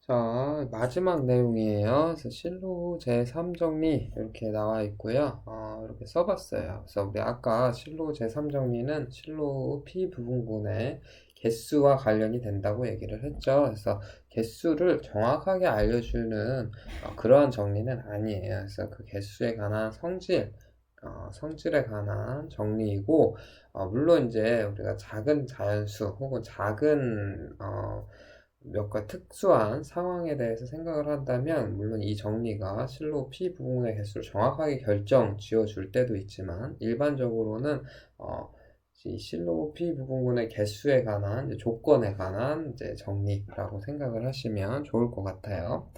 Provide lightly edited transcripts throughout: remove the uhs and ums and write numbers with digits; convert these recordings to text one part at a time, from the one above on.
자, 마지막 내용이에요. 그래서 실로 제3정리 이렇게 나와 있고요. 이렇게 써봤어요. 그래서 우리 아까 실로 제3정리는 실로 P 부분군의 개수와 관련이 된다고 얘기를 했죠. 그래서 개수를 정확하게 알려주는 그런 정리는 아니에요. 그래서 그 개수에 관한 성질에 관한 정리이고, 물론 이제 우리가 작은 자연수 혹은 작은 몇 가지 특수한 상황에 대해서 생각을 한다면 물론 이 정리가 실로 P 부분의 개수를 정확하게 결정 지어줄 때도 있지만 일반적으로는 이 실로 P 부분의 개수에 관한 조건에 관한 이제 정리라고 생각을 하시면 좋을 것 같아요.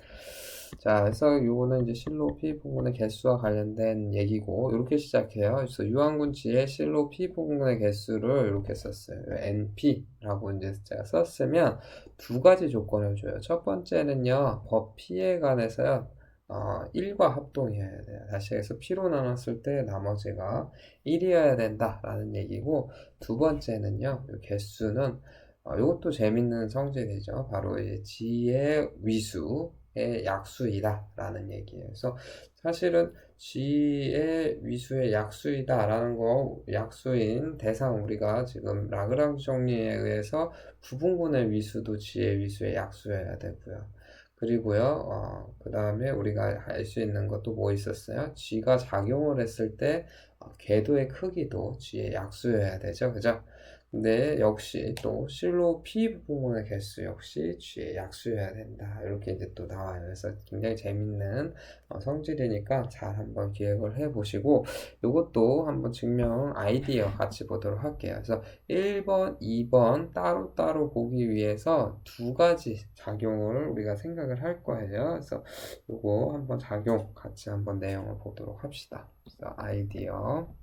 자, 그래서 요거는 이제 실로 P 부분의 개수와 관련된 얘기고 이렇게 시작해요. 그래서 유한군지의 실로 P 부분의 개수를 이렇게 썼어요. NP라고 이제 제가 썼으면 두 가지 조건을 줘요. 첫 번째는요, 법 P에 관해서요, 1과 합동이어야 돼요. 다시 해서 P로 나눴을 때 나머지가 1이어야 된다라는 얘기고, 두 번째는요, 이 개수는, 이것도 재밌는 성질이죠. 바로 이 G의 위수의 약수이다라는 얘기예요. 그래서 사실은 G의 위수의 약수이다라는 거, 약수인 대상 우리가 지금 라그랑지 정리에 의해서 부분군의 위수도 G의 위수의 약수여야 되고요. 그리고요, 그 다음에 우리가 알 수 있는 것도 뭐 있었어요? G가 작용을 했을 때 궤도의 크기도 G의 약수여야 되죠. 그죠? 근데 역시 또 실로 P 부분의 개수 역시 G의 약수여야 된다. 이렇게 이제 또 나와요. 그래서 굉장히 재밌는 성질이니까 잘 한번 기억을 해 보시고 이것도 한번 증명 아이디어 같이 보도록 할게요. 그래서 1번, 2번 따로따로 보기 위해서 두 가지 작용을 우리가 생각을 할 거예요. 그래서 이거 한번 작용 같이 한번 내용을 보도록 합시다. 그래서 아이디어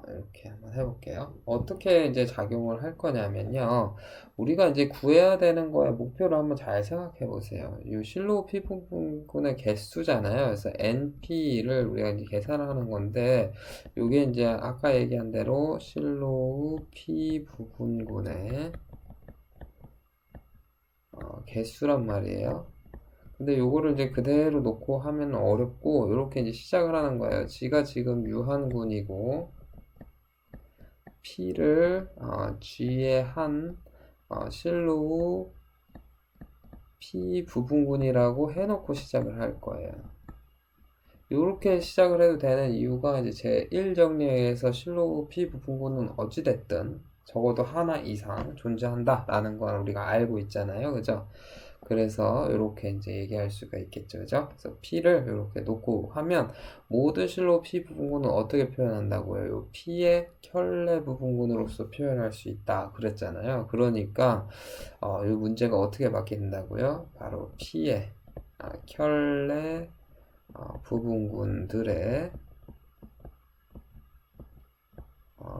이렇게 한번 해볼게요. 어떻게 이제 작용을 할 거냐면요. 우리가 이제 구해야 되는 거에 목표를 한번 잘 생각해 보세요. 이 실로우 P 부분의 개수잖아요. 그래서 NP를 우리가 이제 계산하는 건데, 이게 이제 아까 얘기한 대로 실로우 P 부분군의 개수란 말이에요. 근데 요거를 이제 그대로 놓고 하면 어렵고, 이렇게 이제 시작을 하는 거예요. G가 지금 유한군이고, P를 G의 한 실로우 P 부분군이라고 해놓고 시작을 할 거예요. 이렇게 시작을 해도 되는 이유가 이제 제1 정리에 의해서 실로우 P 부분군은 어찌됐든 적어도 하나 이상 존재한다라는 걸 우리가 알고 있잖아요. 그죠? 그래서 이렇게 이제 얘기할 수가 있겠죠. 그죠? 그래서 P를 이렇게 놓고 하면 모든 실로 P 부분군은 어떻게 표현한다고요? 요 P의 켤레 부분군으로서 표현할 수 있다 그랬잖아요. 그러니까 이 문제가 어떻게 바뀐다고요? 바로 P의 켤레 부분군들의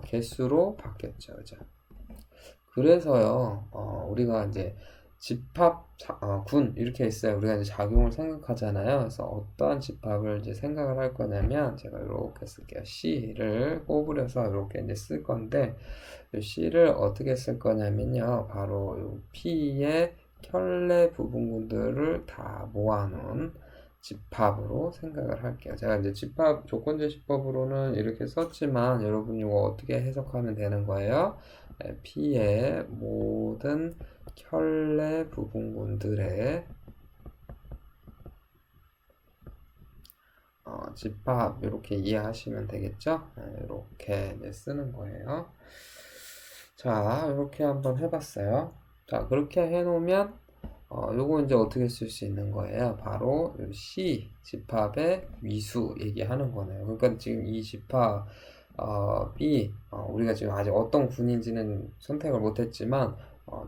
개수로 바뀌었죠. 그죠? 그래서요, 우리가 이제 집합, 군, 이렇게 있어요. 우리가 이제 작용을 생각하잖아요. 그래서 어떠한 집합을 이제 생각을 할 거냐면, 제가 이렇게 쓸게요. C를 꼬부려서 이렇게 이제 쓸 건데, 이 C를 어떻게 쓸 거냐면요. 바로 이 P의 켤레 부분군들을 다 모아놓은 집합으로 생각을 할게요. 제가 이제 집합, 조건제시법으로는 이렇게 썼지만, 여러분 이거 어떻게 해석하면 되는 거예요? P의 모든 켤레 부분군들의 집합 이렇게 이해하시면 되겠죠? 이렇게 쓰는 거예요. 자, 이렇게 한번 해봤어요. 자, 그렇게 해놓으면 요거 이제 어떻게 쓸 수 있는 거예요? 바로 C 집합의 위수 얘기하는 거네요. 그러니까 지금 이 집합 B 우리가 지금 아직 어떤 군인지는 선택을 못했지만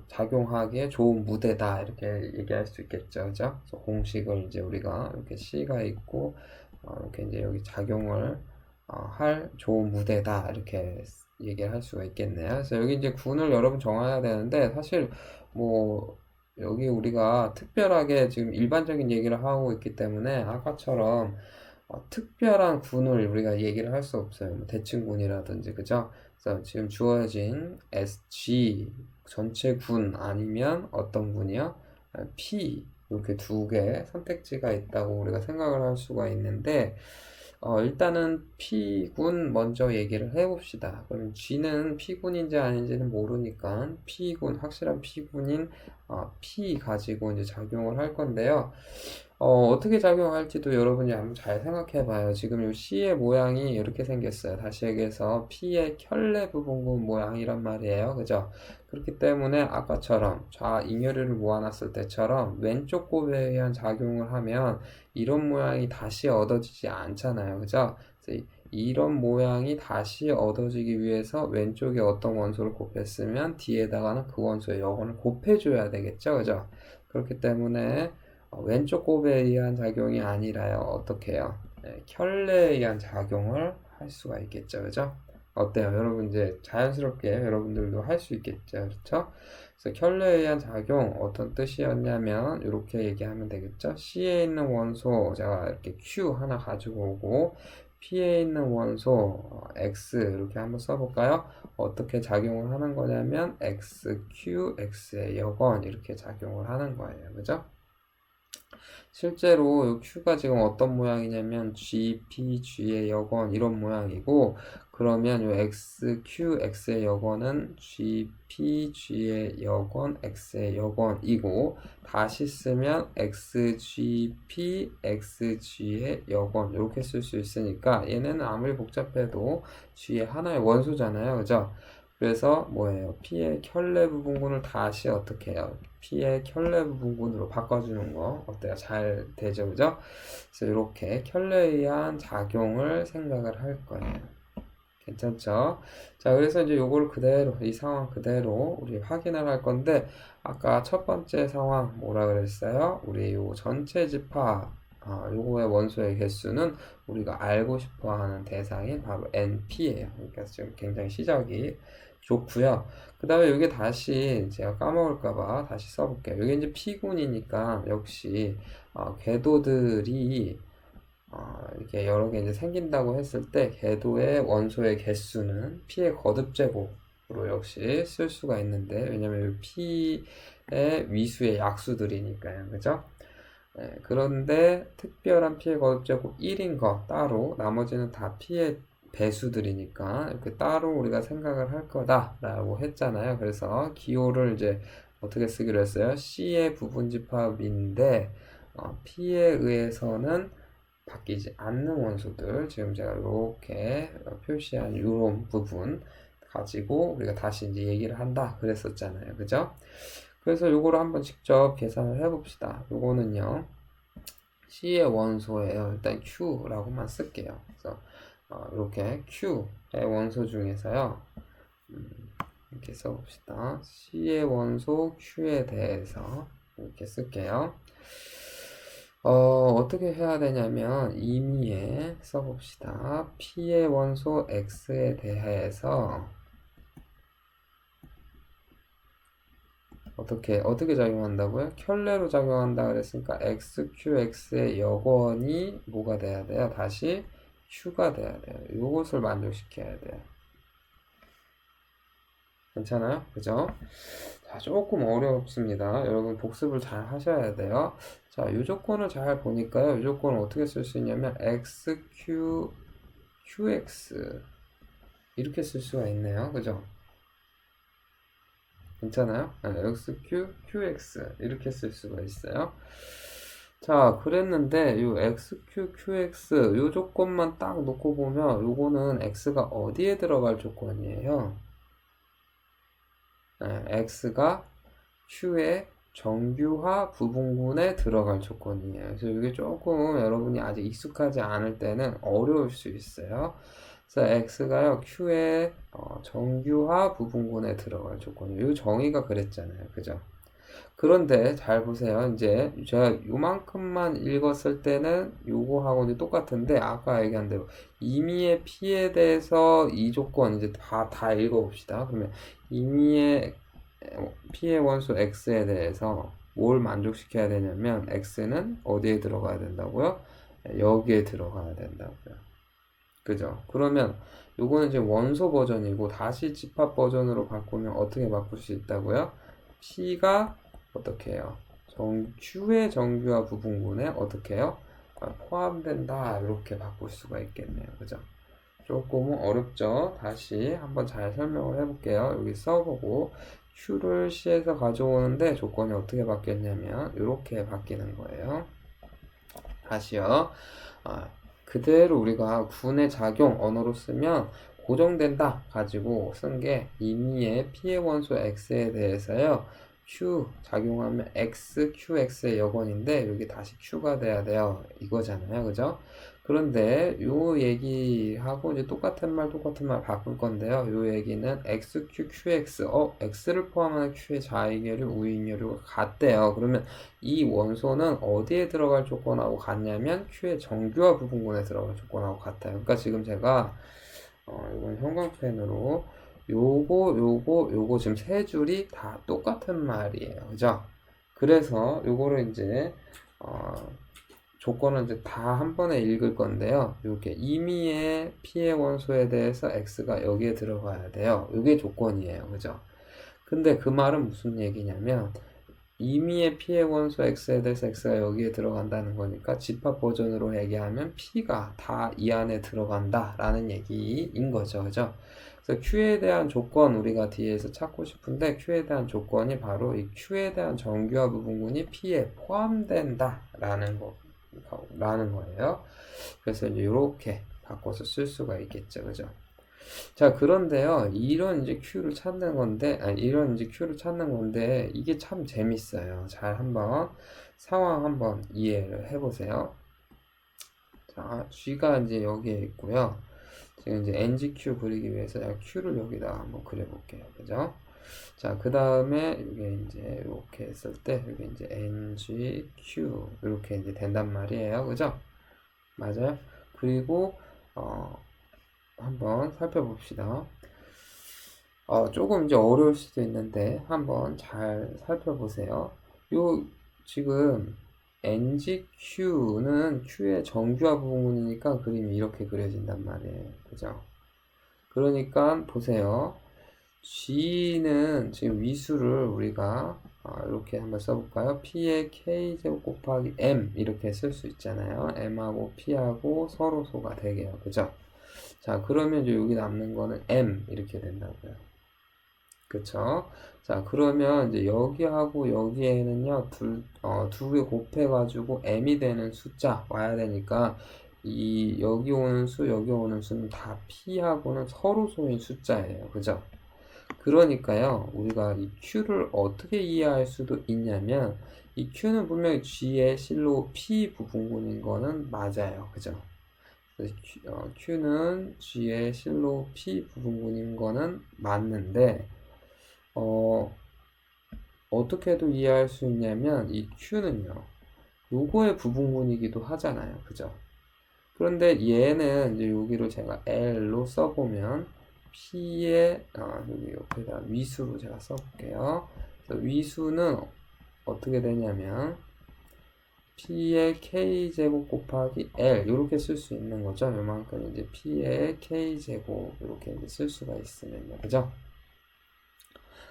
작용하기에 좋은 무대다 이렇게 얘기할 수 있겠죠, 그죠? 그래서 공식을 이제 우리가 이렇게 C가 있고 이렇게 이제 여기 작용을 할 좋은 무대다 이렇게 얘기를 할 수가 있겠네요. 그래서 여기 이제 군을 여러분 정해야 되는데 사실 뭐 여기 우리가 특별하게 지금 일반적인 얘기를 하고 있기 때문에 아까처럼 특별한 군을 우리가 얘기를 할 수 없어요. 뭐 대칭군이라든지 그죠? 그래서 지금 주어진 SG 전체 군 아니면 어떤 군이요? P 이렇게 두 개 선택지가 있다고 우리가 생각을 할 수가 있는데 일단은 P군 먼저 얘기를 해봅시다. 그럼 G는 P군인지 아닌지는 모르니까 P군, 확실한 P군인 P 가지고 이제 작용을 할 건데요. 어떻게 작용할지도 여러분이 한번 잘 생각해 봐요. 지금 이 C의 모양이 이렇게 생겼어요. 다시 얘기해서 P의 켤레 부분군 모양이란 말이에요. 그죠? 그렇기 때문에 아까처럼 잉여류를 모아놨을 때처럼 왼쪽 곱에 의한 작용을 하면 이런 모양이 다시 얻어지지 않잖아요. 그죠? 그래서 이런 모양이 다시 얻어지기 위해서 왼쪽에 어떤 원소를 곱했으면 뒤에다가는 그 원소의 여건을 곱해줘야 되겠죠. 그죠? 그렇기 때문에 왼쪽 곱에 의한 작용이 아니라요. 어떻게 해요? 네, 켤레에 의한 작용을 할 수가 있겠죠. 그죠? 어때요? 여러분 이제 자연스럽게 여러분들도 할 수 있겠죠. 그렇죠? 그래서 켤레에 의한 작용 어떤 뜻이었냐면 이렇게 얘기하면 되겠죠. C에 있는 원소 제가 이렇게 Q 하나 가지고 오고 P에 있는 원소 X 이렇게 한번 써볼까요? 어떻게 작용을 하는 거냐면 XQ, X의 여건 이렇게 작용을 하는 거예요. 그죠? 실제로 이 Q가 지금 어떤 모양이냐면 G, P, G의 여건 이런 모양이고 그러면 이 X, Q, X의 여건은 G, P, G의 여건, X의 여건이고 다시 쓰면 X, G, P, X, G의 여건 이렇게 쓸 수 있으니까 얘네는 아무리 복잡해도 G의 하나의 원소잖아요. 그죠? 그래서 뭐예요? P의 켤레 부분군을 다시 어떻게 해요? P의 켤레 부분군으로 바꿔주는 거 어때요? 잘 되죠? 그죠? 그래서 이렇게 켤레에 의한 작용을 생각을 할 거예요. 괜찮죠? 자, 그래서 이제 요걸 그대로, 이 상황 그대로 우리 확인을 할 건데, 아까 첫 번째 상황 뭐라 그랬어요? 우리 요 전체 집합, 요거의 원소의 개수는 우리가 알고 싶어 하는 대상이 바로 NP예요. 그러니까 지금 굉장히 시작이 좋고요. 그 다음에 여기 다시 제가 까먹을까봐 다시 써볼게요. 여기 이제 P군이니까 역시 궤도들이 이렇게 여러 개 이제 생긴다고 했을 때 궤도의 원소의 개수는 P의 거듭제곱으로 역시 쓸 수가 있는데 왜냐면 P의 위수의 약수들이니까요. 그죠? 네, 그런데 특별한 P의 거듭제곱 1인 거 따로 나머지는 다 P의 배수들이니까 이렇게 따로 우리가 생각을 할 거다라고 했잖아요. 그래서 기호를 이제 어떻게 쓰기로 했어요? C의 부분집합인데 P에 의해서는 바뀌지 않는 원소들 지금 제가 이렇게 표시한 이런 부분 가지고 우리가 다시 이제 얘기를 한다 그랬었잖아요. 그죠? 그래서 요거를 한번 직접 계산을 해봅시다. 요거는요 C의 원소예요. 일단 Q라고만 쓸게요. 그래서 이렇게 Q의 원소 중에서요 이렇게 써봅시다. C의 원소 Q에 대해서 이렇게 쓸게요. 어떻게 해야 되냐면 임의에 써봅시다. P의 원소 X에 대해서 어떻게 작용한다고요? 켤레로 작용한다 그랬으니까 XQX의 여건이 뭐가 돼야 돼요? 다시 Q가 돼야 돼요. 이것을 만족시켜야 돼요. 괜찮아요? 그죠? 자, 조금 어렵습니다. 여러분 복습을 잘 하셔야 돼요. 자, 이 조건을 잘 보니까요. 이 조건을 어떻게 쓸 수 있냐면 XQ, QX 이렇게 쓸 수가 있네요. 그죠? 괜찮아요? 네, XQ, QX 이렇게 쓸 수가 있어요. 자, 그랬는데 이 XQ, QX 이 조건만 딱 놓고 보면 요거는 X가 어디에 들어갈 조건이에요? 네, X가 Q의 정규화 부분군에 들어갈 조건이에요. 그래서 이게 조금 여러분이 아직 익숙하지 않을 때는 어려울 수 있어요. 그래서 X가요, Q의 정규화 부분군에 들어갈 조건이에요. 이 정의가 그랬잖아요. 그죠? 그런데 잘 보세요. 이제 제가 요만큼만 읽었을 때는 요거하고 이제 똑같은데 아까 얘기한 대로 임의의 P에 대해서 이 조건 이제 다 읽어봅시다. 그러면 임의의 P의 원소 X에 대해서 뭘 만족시켜야 되냐면 X는 어디에 들어가야 된다고요? 여기에 들어가야 된다고요. 그죠? 그러면 요거는 이제 원소 버전이고 다시 집합 버전으로 바꾸면 어떻게 바꿀 수 있다고요? P가 어떻게 해요? Q의 정규화 부분군에 어떻게 해요? 포함된다. 이렇게 바꿀 수가 있겠네요. 그죠? 조금은 어렵죠? 다시 한번 잘 설명을 해볼게요. 여기 써보고 Q를 C에서 가져오는데 조건이 어떻게 바뀌었냐면 이렇게 바뀌는 거예요. 다시요. 그대로 우리가 군의 작용 언어로 쓰면 고정된다 가지고 쓴 게 임의의 피해 원소 x에 대해서요. q 작용하면 x, qx의 여건인데 여기 다시 q가 돼야 돼요. 이거잖아요. 그죠? 그런데 요 얘기하고 이제 똑같은 말 바꿀 건데요. 요 얘기는 x, q, qx x를 포함하는 q의 자의결유, 우익열유가 같대요. 그러면 이 원소는 어디에 들어갈 조건하고 같냐면 Q의 정규화 부분군에 들어갈 조건하고 같아요. 그러니까 지금 제가 이건 형광펜으로 요거 지금 세 줄이 다 똑같은 말이에요. 그죠? 그래서 요거를 이제 조건은 이제 다 한 번에 읽을 건데요. 이렇게 임의의 피해 원소에 대해서 X가 여기에 들어가야 돼요. 이게 조건이에요. 그죠? 근데 그 말은 무슨 얘기냐면 임의의 피해 원소 X에 대해서 X가 여기에 들어간다는 거니까 집합 버전으로 얘기하면 P가 다 이 안에 들어간다 라는 얘기인 거죠. 그죠? 그래서 Q에 대한 조건 우리가 뒤에서 찾고 싶은데 Q에 대한 조건이 바로 이 Q에 대한 정규화 부분군이 P에 포함된다 라는 거예요. 그래서 이제 이렇게 바꿔서 쓸 수가 있겠죠. 그죠? 자, 그런데요, 이런 이제 Q를 찾는 건데, 이게 참 재밌어요. 잘 상황 한번 이해를 해보세요. 자, G가 이제 여기에 있고요. 지금 이제 NGQ 그리기 위해서 제가 Q를 여기다 한번 그려볼게요. 그죠? 자, 그 다음에 이게 이제 이렇게 했을 때, 이게 이제 NGQ, 이렇게 이제 된단 말이에요. 그죠? 맞아요? 그리고, 한번 살펴봅시다. 조금 이제 어려울 수도 있는데 한번 잘 살펴보세요. 지금 NGQ는 Q의 정규화 부분이니까 그림이 이렇게 그려진단 말이에요. 그죠? 그러니까 보세요. G는 지금 위수를 우리가 이렇게 한번 써볼까요? P의 K제곱 곱하기 M 이렇게 쓸 수 있잖아요. M하고 P하고 서로소가 되게요. 그죠? 자, 그러면 이제 여기 남는 거는 M 이렇게 된다고요. 그쵸? 자, 그러면 이제 여기하고 여기에는요, 두 개 곱해가지고 M이 되는 숫자 와야 되니까, 여기 오는 여기 오는 수는 다 P하고는 서로소인 숫자예요. 그죠? 그러니까요, 우리가 이 Q를 어떻게 이해할 수도 있냐면, 이 Q는 분명히 G의 실로 P 부분군인 거는 맞아요. 그죠? Q는 G의 실로 P 부분군인 거는 맞는데, 어떻게도 이해할 수 있냐면, 이 Q는요, 요거의 부분군이기도 하잖아요. 그죠? 그런데 얘는 이제 여기로 제가 L로 써보면, P의, 여기 옆에다 위수로 제가 써볼게요. 위수는 어떻게 되냐면, P의 K제곱 곱하기 L 이렇게 쓸 수 있는 거죠. 요만큼 이제 P의 K제곱 이렇게 이제 쓸 수가 있으면요. 그죠?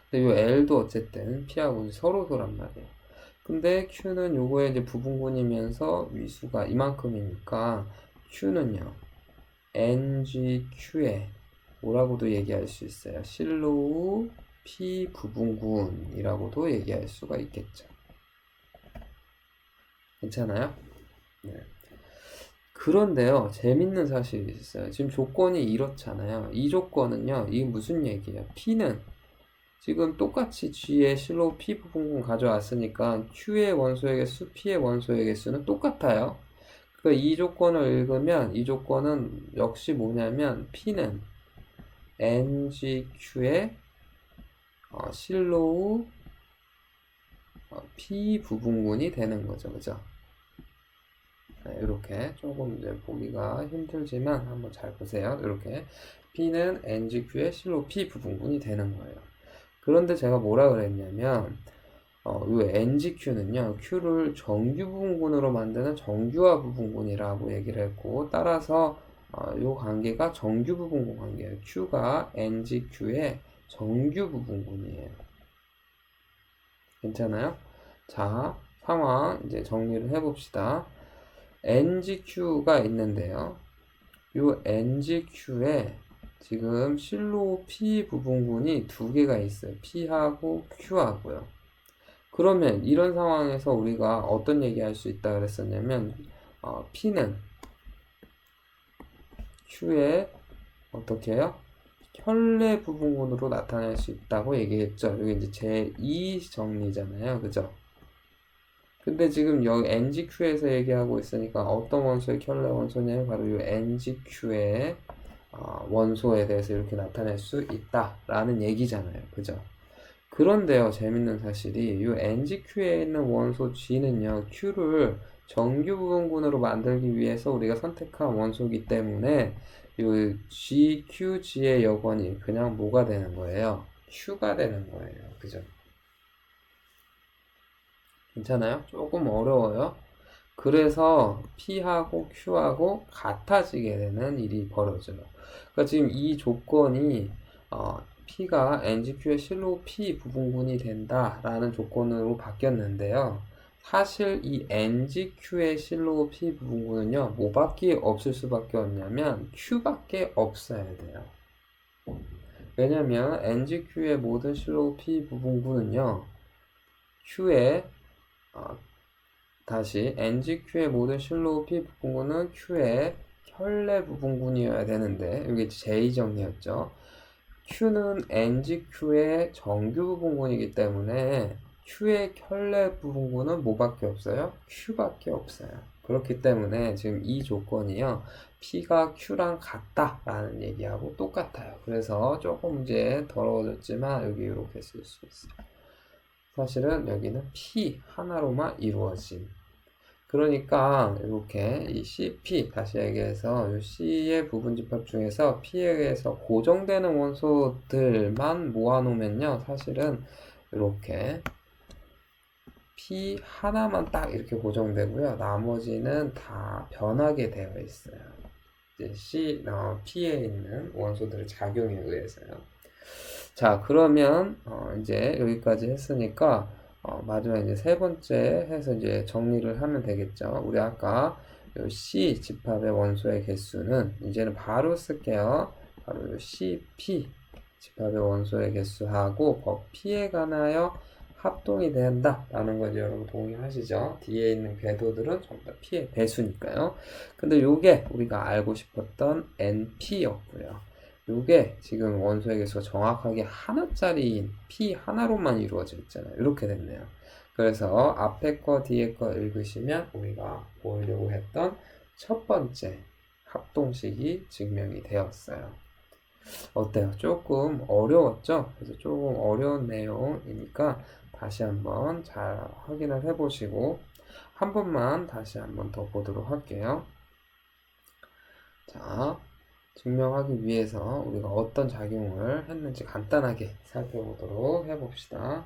근데 요 L도 어쨌든 P하고 서로소란 말이에요. 근데 Q는 요거에 이제 부분군이면서 위수가 이만큼이니까 Q는요. NGQ에 뭐라고도 얘기할 수 있어요. 실로우 P 부분군이라고도 얘기할 수가 있겠죠. 괜찮아요? 네. 그런데요, 재밌는 사실이 있어요. 지금 조건이 이렇잖아요. 이 조건은요, 이게 무슨 얘기예요? P는 지금 똑같이 G의 실로 P 부분군 가져왔으니까 Q의 원소의 개수, P의 원소의 개수는 똑같아요. 그러니까 이 조건을 읽으면 이 조건은 역시 뭐냐면 P는 NGQ의 실로우 P 부분군이 되는 거죠. 그죠? 네, 이렇게 조금 이제 보기가 힘들지만 한번 잘 보세요. 이렇게 P는 NGQ의 실로 P 부분군이 되는 거예요. 그런데 제가 뭐라 그랬냐면 이 NGQ는요, Q를 정규 부분군으로 만드는 정규화 부분군이라고 얘기를 했고, 따라서 요 관계가 정규 부분군 관계예요. Q가 NGQ의 정규 부분군이에요. 괜찮아요? 자, 상황 이제 정리를 해봅시다. NGQ가 있는데요. 요 NGQ에 지금 실로 P 부분군이 두 개가 있어요. P하고 Q하고요. 그러면 이런 상황에서 우리가 어떤 얘기할 수 있다 그랬었냐면 P는 Q의 어떻게 해요? 혈내 부분군으로 나타낼 수 있다고 얘기했죠. 이게 이제 제2 정리잖아요. 그죠? 근데 지금 여기 NGQ에서 얘기하고 있으니까 어떤 원소의 혈내 원소냐면 바로 이 NGQ의 원소에 대해서 이렇게 나타낼 수 있다라는 얘기잖아요. 그죠? 그런데요, 재밌는 사실이 이 NGQ에 있는 원소 G는요, Q를 정규 부분군으로 만들기 위해서 우리가 선택한 원소이기 때문에 이 GQG의 여건이 그냥 뭐가 되는 거예요? Q가 되는 거예요. 그죠? 괜찮아요? 조금 어려워요. 그래서 P하고 Q하고 같아지게 되는 일이 벌어져요. 그러니까 지금 이 조건이 P가 NGQ의 실로 P 부분군이 된다라는 조건으로 바뀌었는데요. 사실 이 NGQ의 실로 P 부분군은요, 뭐밖에 없을 수밖에 없냐면 Q밖에 없어야 돼요. 왜냐면 NGQ의 모든 실로 P 부분군은요, Q의 다시 NGQ의 모든 실로 P 부분군은 Q의 혈내 부분군이어야 되는데 여기 제2정리였죠. Q는 NGQ의 정규 부분군이기 때문에 Q의 혈내 부분군은 뭐밖에 없어요? Q밖에 없어요. 그렇기 때문에 지금 이 조건이요, P가 Q랑 같다라는 얘기하고 똑같아요. 그래서 조금 이제 더러워졌지만 여기 이렇게 쓸 수 있어요. 사실은 여기는 P 하나로만 이루어진, 그러니까 이렇게 이 CP, 다시 얘기해서 이 C의 부분집합 중에서 P에 의해서 고정되는 원소들만 모아놓으면요, 사실은 이렇게 P 하나만 딱 이렇게 고정되고요, 나머지는 다 변하게 되어 있어요. 이제 P에 있는 원소들의 작용에 의해서요. 자, 그러면 이제 여기까지 했으니까 마지막 이제 세 번째 해서 이제 정리를 하면 되겠죠. 우리 아까 요 C 집합의 원소의 개수는 이제는 바로 쓸게요. 바로 요 CP 집합의 원소의 개수하고 P에 관하여 합동이 된다 라는 거죠. 여러분 동의하시죠? 뒤에 있는 궤도들은 전부 다 P의 배수니까요. 근데 요게 우리가 알고 싶었던 NP였고요. 요게 지금 원소의 개수가 정확하게 하나짜리인 P 하나로만 이루어져 있잖아요. 이렇게 됐네요. 그래서 앞에 거 뒤에 거 읽으시면 우리가 보려고 했던 첫 번째 합동식이 증명이 되었어요. 어때요? 조금 어려웠죠? 그래서 조금 어려운 내용이니까 다시 한번 잘 확인을 해보시고 한 번만 다시 한번 더 보도록 할게요. 자, 증명하기 위해서 우리가 어떤 작용을 했는지 간단하게 살펴보도록 해봅시다.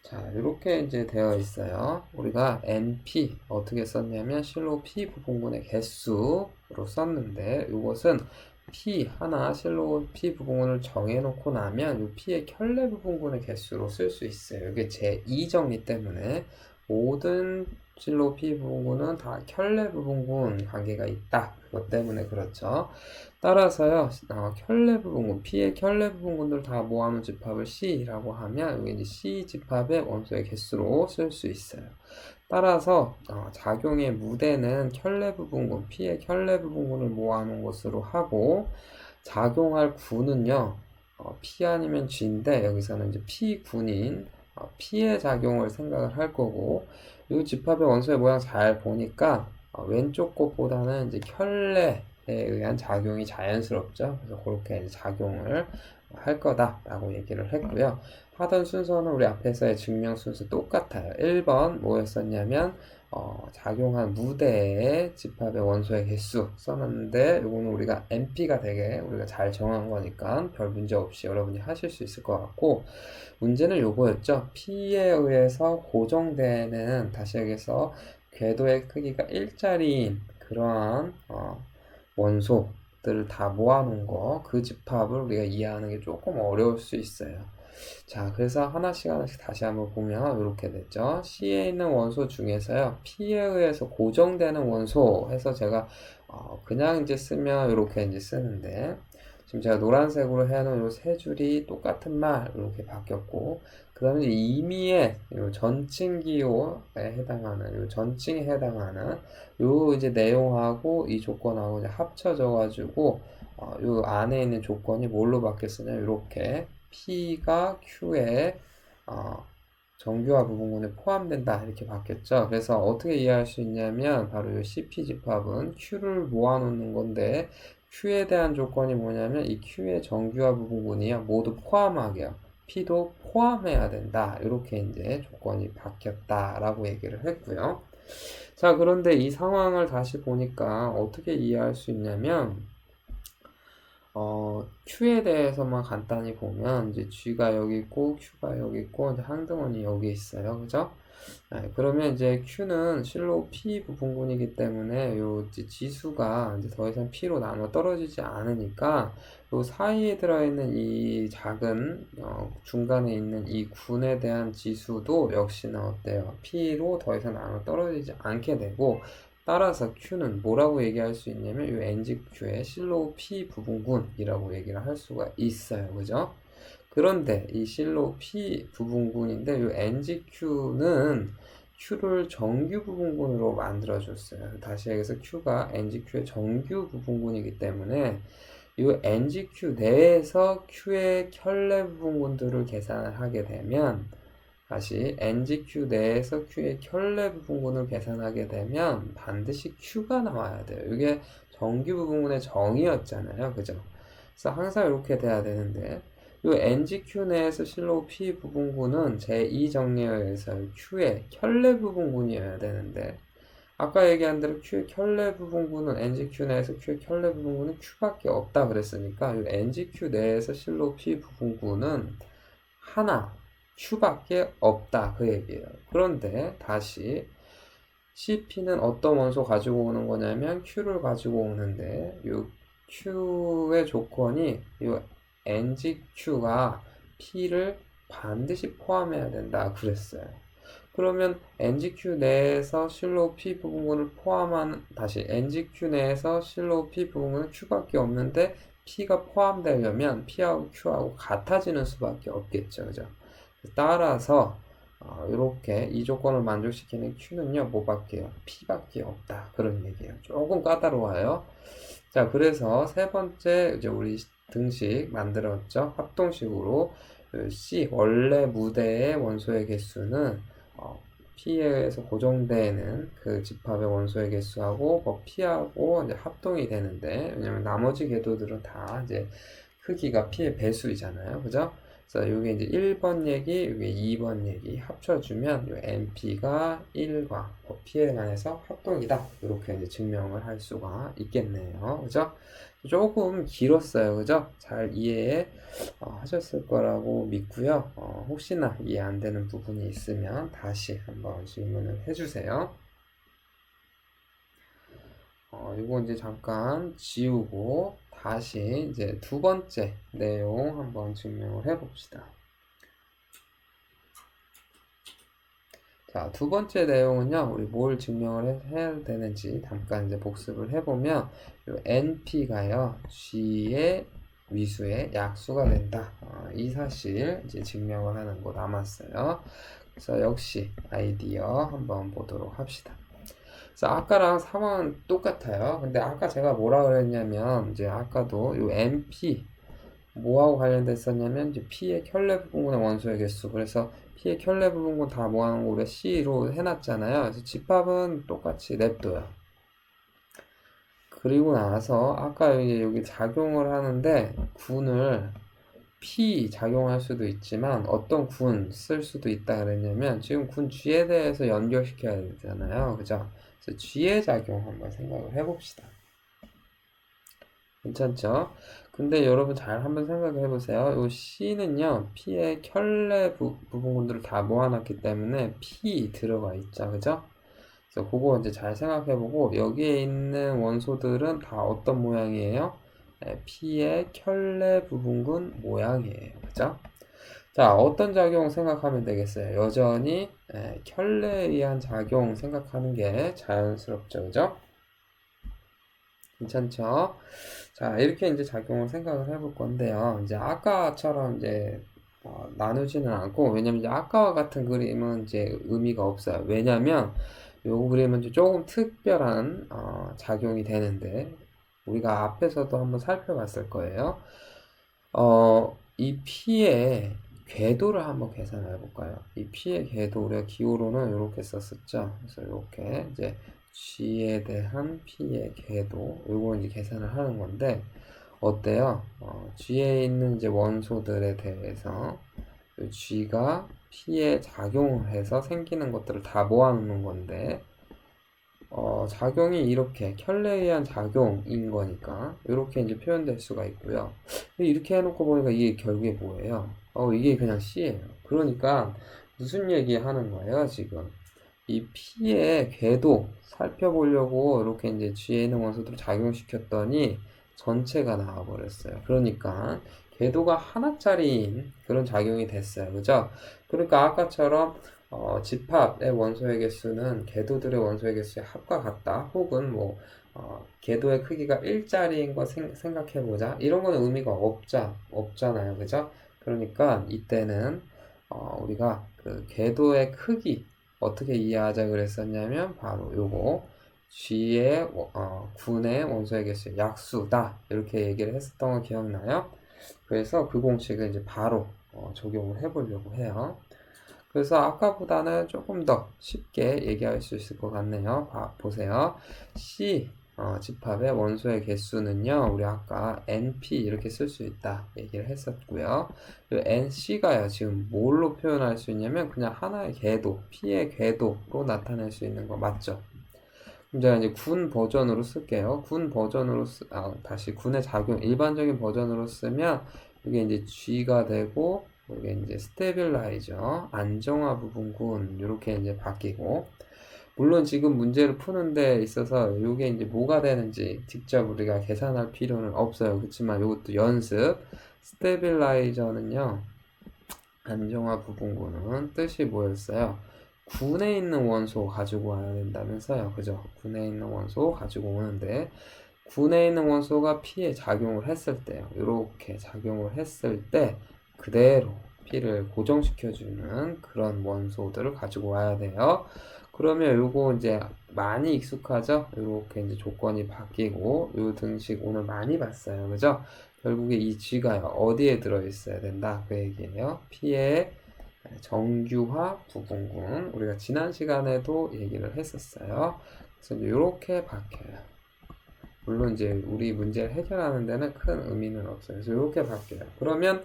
자, 이렇게 이제 되어 있어요. 우리가 NP 어떻게 썼냐면 실로 P 부분군의 개수로 썼는데 이것은 P 하나 실로 P 부분군을 정해놓고 나면 이 P의 켤레 부분군의 개수로 쓸 수 있어요. 이게 제2 정리 때문에 모든 실로 P 부분군은 다 켤레 부분군 관계가 있다. 그것 때문에 그렇죠. 따라서요, 켤레 부분군, P의 켤레 부분군들 다 모아놓은 집합을 C라고 하면 여기 이제 C 집합의 원소의 개수로 쓸 수 있어요. 따라서 작용의 무대는 켤레 부분군, P의 켤레 부분군을 모아놓은 것으로 하고 작용할 군은요, P 아니면 G인데 여기서는 이제 P군인 P의 작용을 생각을 할 거고, 이 집합의 원소의 모양 잘 보니까 왼쪽 것보다는 이제 켤레에 의한 작용이 자연스럽죠. 그래서 그렇게 이제 작용을 할 거다라고 얘기를 했고요. 하던 순서는 우리 앞에서의 증명 순서 똑같아요. 1번 뭐였었냐면 작용한 무대의 집합의 원소의 개수 써놨는데 이거는 우리가 NP가 되게 우리가 잘 정한 거니까 별 문제 없이 여러분이 하실 수 있을 것 같고, 문제는 요거였죠. P에 의해서 고정되는, 다시 얘기해서 궤도의 크기가 일자리인 그러한 원소들을 다 모아놓은 거, 그 집합을 우리가 이해하는 게 조금 어려울 수 있어요. 자, 그래서 하나씩 하나씩 다시 한번 보면 이렇게 됐죠. C에 있는 원소 중에서요, P에 의해서 고정되는 원소 해서 제가 그냥 이제 쓰면 이렇게 이제 쓰는데, 지금 제가 노란색으로 해놓은 요 세 줄이 똑같은 말 이렇게 바뀌었고, 그 다음에 임의의 요 전칭 기호에 해당하는, 요 전칭에 해당하는 요 이제 내용하고 이 조건하고 이제 합쳐져 가지고 요 안에 있는 조건이 뭘로 바뀌었으냐, 이렇게 P가 Q에 정규화 부분군에 포함된다 이렇게 바뀌었죠. 그래서 어떻게 이해할 수 있냐면 바로 이 CP 집합은 Q를 모아놓는 건데, Q에 대한 조건이 뭐냐면 이 Q의 정규화 부분군이요 모두 포함하게요. P도 포함해야 된다. 이렇게 이제 조건이 바뀌었다라고 얘기를 했고요. 자, 그런데 이 상황을 다시 보니까 어떻게 이해할 수 있냐면 Q에 대해서만 간단히 보면 이제 G가 여기 있고 Q가 여기 있고 이제 항등원이 여기 있어요. 그죠? 네, 그러면 이제 Q는 실로 P 부분군이기 때문에 요 이제 지수가 이제 더 이상 P로 나눠 떨어지지 않으니까 요 사이에 들어있는 이 작은 중간에 있는 이 군에 대한 지수도 역시나 어때요? P로 더 이상 나눠 떨어지지 않게 되고, 따라서 Q는 뭐라고 얘기할 수 있냐면 이 NGQ의 실로 P 부분군이라고 얘기를 할 수가 있어요. 그죠? 그런데 이 실로 P 부분군인데 이 NGQ는 Q를 정규 부분군으로 만들어줬어요. 다시 얘기해서 Q가 NGQ의 정규 부분군이기 때문에 이 NGQ 내에서 Q의 켤레 부분군들을 계산을 하게 되면, 다시 NGQ 내에서 Q의 켤레 부분군을 계산하게 되면 반드시 Q가 나와야 돼요. 이게 정규 부분군의 정의였잖아요. 그죠? 그래서 항상 이렇게 돼야 되는데, 이 NGQ 내에서 실로 P 부분군은 제2정리에 의해서 Q의 켤레 부분군이어야 되는데, 아까 얘기한 대로 Q의 켤레 부분군은 NGQ 내에서 Q의 켤레 부분군은 Q밖에 없다 그랬으니까 이 NGQ 내에서 실로 P 부분군은 하나 Q밖에 없다 그 얘기예요. 그런데 다시 CP는 어떤 원소 가지고 오는 거냐면 Q를 가지고 오는데, 이 Q의 조건이 이 NGQ가 P를 반드시 포함해야 된다 그랬어요. 그러면 NGQ 내에서 실로 P 부분군을 포함한, 다시 NGQ 내에서 실로 P 부분은 Q밖에 없는데 P가 포함되려면 P하고 Q하고 같아지는 수밖에 없겠죠. 그죠? 따라서 이렇게 이 조건을 만족시키는 Q는요 뭐밖에요? P밖에 없다 그런 얘기예요. 조금 까다로워요. 자, 그래서 세 번째 이제 우리 등식 만들었죠. 합동식으로 C 원래 무대의 원소의 개수는 P에 의해서 고정되는 그 집합의 원소의 개수하고 P하고 이제 합동이 되는데, 왜냐면 나머지 궤도들은 다 이제 크기가 P의 배수이잖아요. 그죠? 그래서 이게 이제 1번 얘기, 이게 2번 얘기 합쳐주면 요 NP가 1과 P에 관해서 합동이다. 이렇게 이제 증명을 할 수가 있겠네요. 그죠? 조금 길었어요. 그죠? 잘 이해 하셨을 거라고 믿고요. 혹시나 이해 안 되는 부분이 있으면 다시 한번 질문을 해주세요. 이거 이제 잠깐 지우고 다시 이제 두 번째 내용 한번 증명을 해 봅시다. 자, 두 번째 내용은요, 우리 뭘 증명을 해야 되는지 잠깐 이제 복습을 해보면, 요 NP가요, G의 위수의 약수가 된다. 이 사실 이제 증명을 하는 거 남았어요. 그래서 역시 아이디어 한번 보도록 합시다. 그래서 아까랑 상황은 똑같아요. 근데 아까 제가 뭐라 그랬냐면, 이제 아까도 요 NP, 뭐하고 관련됐었냐면, 이제 P의 켤레 부분의 원소의 개수. 그래서 P의 켤레 부분군 다 모아놓은 거 우리가 C로 해놨잖아요. 그래서 집합은 똑같이 냅둬요. 그리고 나서 아까 여기 작용을 하는데 군을 P 작용할 수도 있지만 어떤 군 쓸 수도 있다 그랬냐면, 지금 군 G에 대해서 연결시켜야 되잖아요. 그죠? 그래서 G의 작용 한번 생각을 해봅시다. 괜찮죠? 근데 여러분 잘 한번 생각해 보세요. 요 C는요, P의 켤레 부분군들을 다 모아놨기 때문에 P 들어가 있죠. 그죠? 그래서 그거 이제 잘 생각해보고 여기에 있는 원소들은 다 어떤 모양이에요? P의 켤레 부분군 모양이에요. 그죠? 자, 어떤 작용 생각하면 되겠어요? 여전히 켤레에 의한 작용 생각하는 게 자연스럽죠. 그죠? 괜찮죠? 자, 이렇게 이제 작용을 생각을 해볼 건데요. 이제 아까처럼 이제 나누지는 않고, 왜냐면 이제 아까와 같은 그림은 이제 의미가 없어요. 왜냐면 요 그림은 이제 조금 특별한 작용이 되는데, 우리가 앞에서도 한번 살펴봤을 거예요. 이 P의 궤도를 한번 계산해 볼까요? 이 P의 궤도 우리가 기호로는 이렇게 썼었죠. 그래서 이렇게 이제 G에 대한 P의 궤도 요거 이제 계산을 하는 건데 어때요? G에 있는 이제 원소들에 대해서 G가 P에 작용을 해서 생기는 것들을 다 모아놓는 건데 작용이 이렇게 켤레에 의한 작용인 거니까 이렇게 이제 표현될 수가 있고요. 이렇게 해놓고 보니까 이게 결국에 뭐예요? 이게 그냥 C예요. 그러니까 무슨 얘기 하는 거예요, 지금? 이 P의 궤도 살펴보려고 이렇게 이제 G에 있는 원소들을 작용시켰더니 전체가 나와버렸어요. 그러니까 궤도가 하나짜리인 그런 작용이 됐어요. 그죠? 그러니까 아까처럼 집합의 원소의 개수는 궤도들의 원소의 개수의 합과 같다. 혹은 뭐 궤도의 크기가 1짜리인 거 생각해보자. 이런 거는 의미가 없잖아요. 그죠? 그러니까 이때는 우리가 그 궤도의 크기 어떻게 이해하자 그랬었냐면 바로 요거 G의 군의 원소의 개수 약수다 이렇게 얘기를 했었던 거 기억나요? 그래서 그 공식을 이제 바로 적용을 해보려고 해요. 그래서 아까보다는 조금 더 쉽게 얘기할 수 있을 것 같네요. 보세요. C 집합의 원소의 개수는요, 우리 아까 NP 이렇게 쓸 수 있다 얘기를 했었고요. NC가요, 지금 뭘로 표현할 수 있냐면 그냥 하나의 궤도, P의 궤도로 나타낼 수 있는 거 맞죠? 그럼 제가 이제 군 버전으로 쓸게요. 군 버전으로 다시 군의 작용, 일반적인 버전으로 쓰면 이게 이제 G가 되고 이게 이제 스테빌라이저, 안정화 부분군 이렇게 이제 바뀌고 물론 지금 문제를 푸는 데 있어서 이게 이제 뭐가 되는지 직접 우리가 계산할 필요는 없어요. 그렇지만 이것도 연습. 스테빌라이저는요, 안정화 부분군은 뜻이 뭐였어요? 군에 있는 원소 가지고 와야 된다면서요. 그죠? 군에 있는 원소 가지고 오는데 군에 있는 원소가 P에 작용을 했을 때요. 이렇게 작용을 했을 때 그대로 P를 고정시켜주는 그런 원소들을 가지고 와야 돼요. 그러면 요거 이제 많이 익숙하죠? 이렇게 이제 조건이 바뀌고 요 등식 오늘 많이 봤어요. 그죠? 결국에 이 G가 어디에 들어있어야 된다 그 얘기예요. P의 정규화 부분군 우리가 지난 시간에도 얘기를 했었어요. 그래서 이렇게 바뀌어요. 물론 이제 우리 문제를 해결하는 데는 큰 의미는 없어요. 그래서 이렇게 바뀌어요. 그러면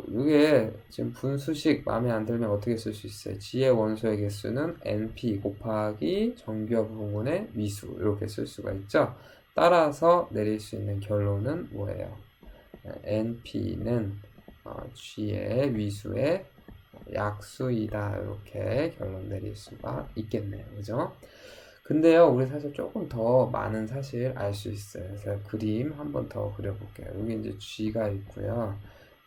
이게 지금 분수식 마음에 안 들면 어떻게 쓸 수 있어요? G의 원소의 개수는 NP 곱하기 정규화 부분군의 위수 이렇게 쓸 수가 있죠. 따라서 내릴 수 있는 결론은 뭐예요? NP는 G의 위수의 약수이다 이렇게 결론 내릴 수가 있겠네요. 그죠? 근데요, 우리 사실 조금 더 많은 사실 알 수 있어요. 그래서 그림 한번 더 그려볼게요. 여기 이제 G가 있고요.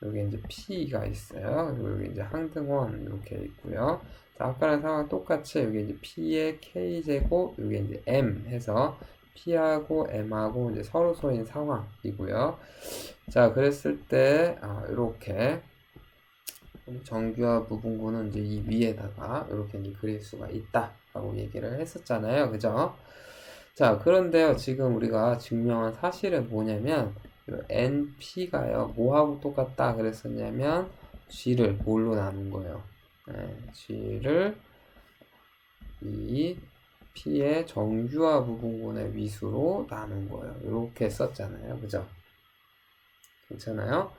여기 이제 P가 있어요. 그리고 여기 이제 항등원 이렇게 있고요. 자, 아까랑 상황 똑같이 여기 이제 P의 K제곱, 여기 이제 M 해서 P하고 M하고 이제 서로 소인 상황이고요. 자, 그랬을 때, 이렇게 정규화 부분군은 이제 이 위에다가 이렇게 이제 그릴 수가 있다라고 얘기를 했었잖아요. 그죠? 자, 그런데요, 지금 우리가 증명한 사실은 뭐냐면, NP가요, 뭐하고 똑같다 그랬었냐면, G를 뭘로 나눈 거예요? G를 이 P의 정규화 부분군의 위수로 나눈 거예요. 이렇게 썼잖아요. 그죠? 괜찮아요?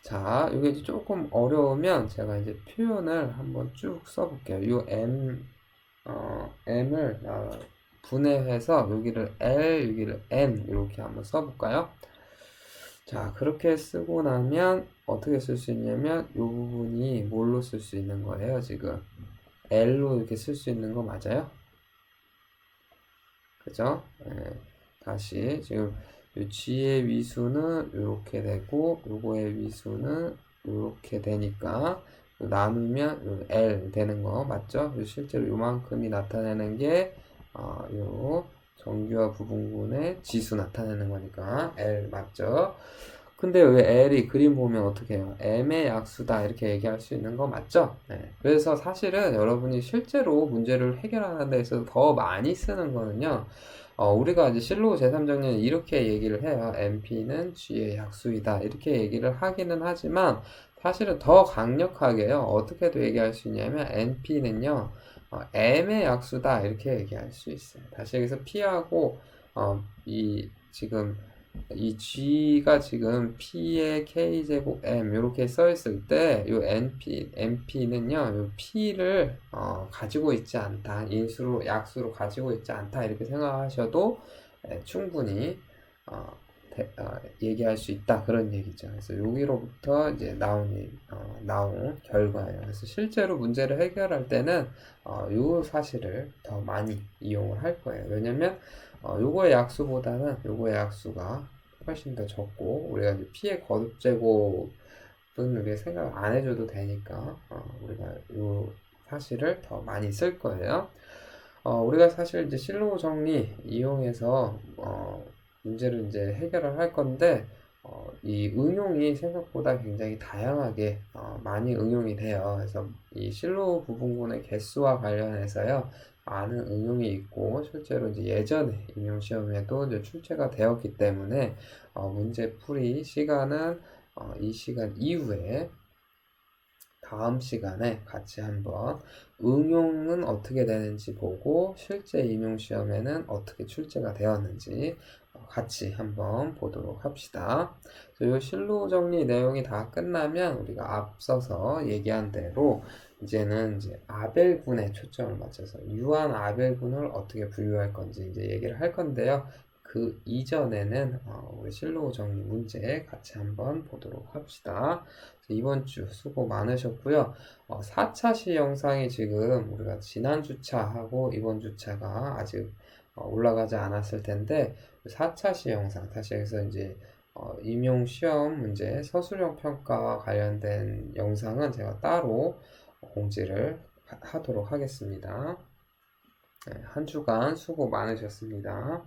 자, 이게 이제 조금 어려우면 제가 이제 표현을 한번 쭉 써볼게요. 이 M을 분해해서 여기를 L, 여기를 N 이렇게 한번 써볼까요? 자, 그렇게 쓰고 나면 어떻게 쓸 수 있냐면 이 부분이 뭘로 쓸 수 있는 거예요, 지금? L로 이렇게 쓸 수 있는 거 맞아요? 그죠? 다시 지금 요 g의 위수는 이렇게 되고 요거의 위수는 이렇게 되니까 나누면 요 L 되는 거 맞죠? 실제로 요만큼이 나타내는 게 요 정규와 부분군의 지수 나타내는 거니까 L 맞죠? 근데 왜 L이 그림 보면 어떻게 해요? M의 약수다 이렇게 얘기할 수 있는 거 맞죠? 그래서 사실은 여러분이 실제로 문제를 해결하는 데 있어서 더 많이 쓰는 거는요. 우리가 이제 실로 제3정리는 이렇게 얘기를 해요. MP는 G의 약수이다. 이렇게 얘기를 하기는 하지만 사실은 더 강력하게요. 어떻게도 얘기할 수 있냐면 NP는요. M의 약수다. 이렇게 얘기할 수 있어요. 다시 여기서 P하고 이 지금 이 G가 지금 P의 K제곱 M 이렇게 써 있을 때, 요 NP는요, 요 P를 가지고 있지 않다. 인수로, 약수로 가지고 있지 않다. 이렇게 생각하셔도 충분히 얘기할 수 있다. 그런 얘기죠. 그래서 여기로부터 이제 나온 결과예요. 그래서 실제로 문제를 해결할 때는 요 사실을 더 많이 이용을 할 거예요. 왜냐면 요거의 약수보다는 요거의 약수가 훨씬 더 적고 우리가 이제 P의 거듭 제곱은 우리가 생각 안 해줘도 되니까 우리가 요 사실을 더 많이 쓸 거예요. 우리가 사실 이제 실로 정리 이용해서 문제를 이제 해결을 할 건데 이 응용이 생각보다 굉장히 다양하게 많이 응용이 돼요. 그래서 이 실로 부분군의 개수와 관련해서요. 많은 응용이 있고 실제로 이제 예전에 임용 시험에도 이제 출제가 되었기 때문에 문제 풀이 시간은 이 시간 이후에 다음 시간에 같이 한번 응용은 어떻게 되는지 보고 실제 임용 시험에는 어떻게 출제가 되었는지 같이 한번 보도록 합시다. 이 실로 정리 내용이 다 끝나면 우리가 앞서서 얘기한 대로 이제는 이제 아벨군에 초점을 맞춰서 유한 아벨군을 어떻게 분류할 건지 이제 얘기를 할 건데요. 그 이전에는 우리 실로 정리 문제 같이 한번 보도록 합시다. 이번 주 수고 많으셨고요. 4차 시 영상이 지금 우리가 지난 주차하고 이번 주차가 아직 올라가지 않았을 텐데 4차 시 영상 다시 여기서 이제 임용 시험 문제 서술형 평가와 관련된 영상은 제가 따로 공지를 하도록 하겠습니다. 한 주간 수고 많으셨습니다.